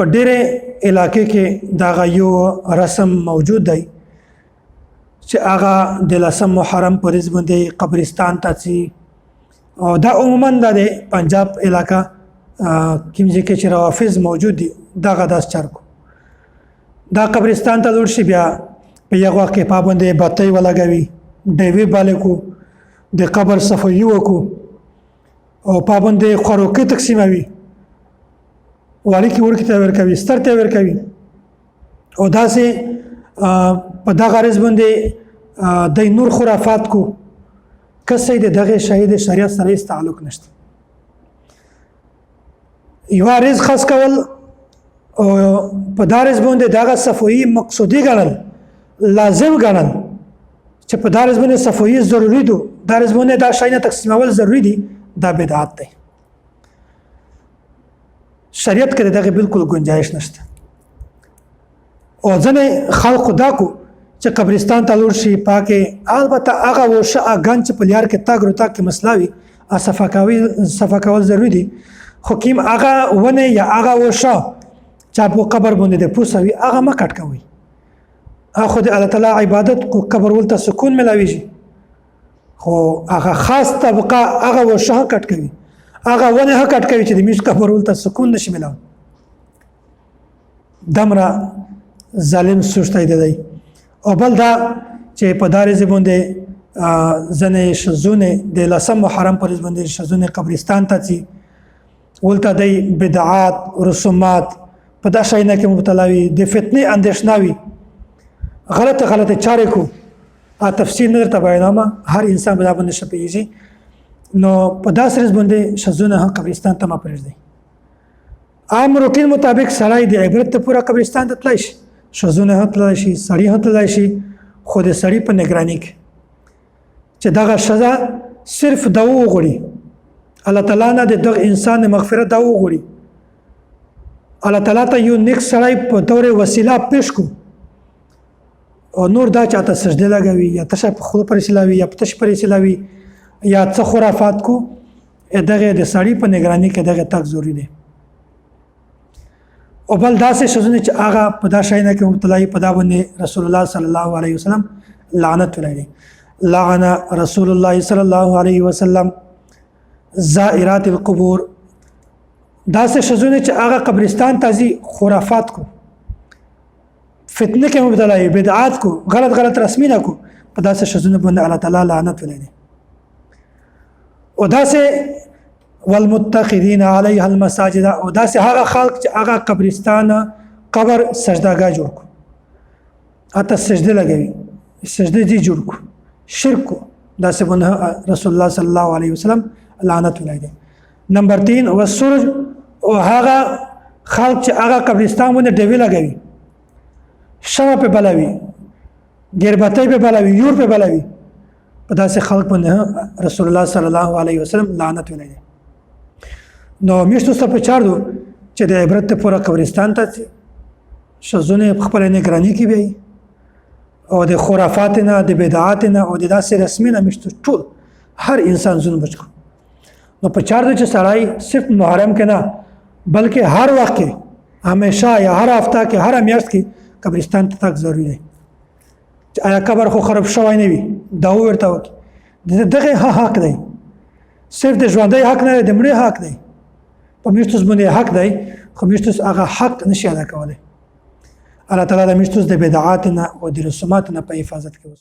په ډېرې علاقې کې دا یو رسم موجود دی چې هغه د 10 محرم په ورځ باندې قبرستان ته ځي او دا عموما د پنجاب علاقہ کوم ځای کې چې روافض موجود دي دغه داس چرګو دا قبرستان ته لور شي بیا په یو وخت کې پابندې بتۍ ولګوي ډیوی بالکو د قبر صفایي وکړو او پابندې خوراکي تقسیموي والی کی ورکی ته ورکوي ستر ته ورکوي او داسې په دغه غرض باندې د نور خرافات کو کسې دغه شهید شریعت سره هیڅ تعلق نشته یو رز خاص کول او په دارز باندې دغه صفوی مقصودی ګڼل لازم ګڼل چې په دارز باندې صفوی ضروری دي دارز باندې دا شاینه تقسیمول ضروری دي دا بدعت دی شریعت کې دغه بالکل گنجائش نشته او ځنه خلق دا کو چې قبرستان ته لور شي پاکه البته هغه وشه اګان چې په لیار کې تاګ روتا کې مسلاوي صفا کول ضروری دي خو کیم هغه ونه یا هغه وشه چې په قبر باندې د پوسوي هغه ما کټ کوي اخو د الله تعالی عبادت کو قبر ولته سکون ملاويږي خو هغه خاص طبقه هغه وشه کټ کوي هغه ونه کټ کوي چې د میش قبر ولته سکون نشي ملاو دمره ظالم سوچتای دی او بل دا چې په دارې زبونده زنه شزونه د 10 محرم پر زبونده شزونه قبرستان ته چی ولته دی بدعات رسومات په دا شاینه کې مبتلا وي د فتنه اندیشناوي غلطه چارې کو تفصیل نه درته بیانومه هر انسان به دا باندې شپېږي نو په داسې رز باندې شزونه قبرستان ته ما پرېږدي عام روټین مطابق سړی د عبرت ته پورا قبرستان ته تلای شي شزونه تلای شي سړی تلای شي خو د سړی په نگرانی کې چې دغه شزا صرف دعا وغوړي الله تعالی نه دغه انسان مغفرت دعا وغوړي الله تعالی ته یو نیک سړی په تور وسیله پیش کو او نور دا چاته سجده لګوي یا تشه په خپل پر سلاوي یا په تشه پر سلاوي یا څه خرافات کو دغه د سړی په نگرانی کې دغه تک ضروری دی او بل داسې شزونه چې هغه په دا شاینه کې مبتلا په دا باندې رسول الله صلی الله علیه وسلم لعنت ولري لعن رسول الله صلی الله علیه وسلم زائرات القبور داسې شزونه چې هغه قبرستان تازي خرافات کو فتنه کې مبتلا بدعات کو غلط رسمینه کو په داسې شزونه باندې الله تعالی لعنت ولري او داسې والمتخذین علیها المساجد او داسې هغه خلق چې هغه قبرستان قبر سجدهګاه جوړ کو اته سجده لګوي سجده دي جوړ کو شرک کو داسې باندې رسول الله صلی الله علیه وسلم لعنت ولایي نمبر 3 والسرج او هغه خلق چې هغه قبرستان باندې ډیوی لګوي شمع په بلوي ګربتۍ په بلوي یور په بلوي په داسې خلق باندې رسول الله صلی الله علیه وسلم لعنت ولایي نو میشتو څه په چاردو چې د عبرت ته پورا قبرستان ته شزونه خپل نگرانی کې وي او د خرافات نه د بدعات نه او د داسې رسمي نه میشتو ټول هر انسان زونه بچو نو په چاردو چې سړی صرف محرم کې نه بلکې هر وخت کې همیشه یا هر هفته کې هر میاشت کې قبرستان ته تک ضروری دی چې آیا قبر خو خراب شوی نه وي دا ورته وکړي دغه حق دی صرف د ژوندۍ حق نه د مړي حق دی په میشتوس باندې حق دی خو میشتوس هغه حق نشي ادا کولی الله تعالی د میشتوس د بدعات نه او د رسومات نه په حفاظت کې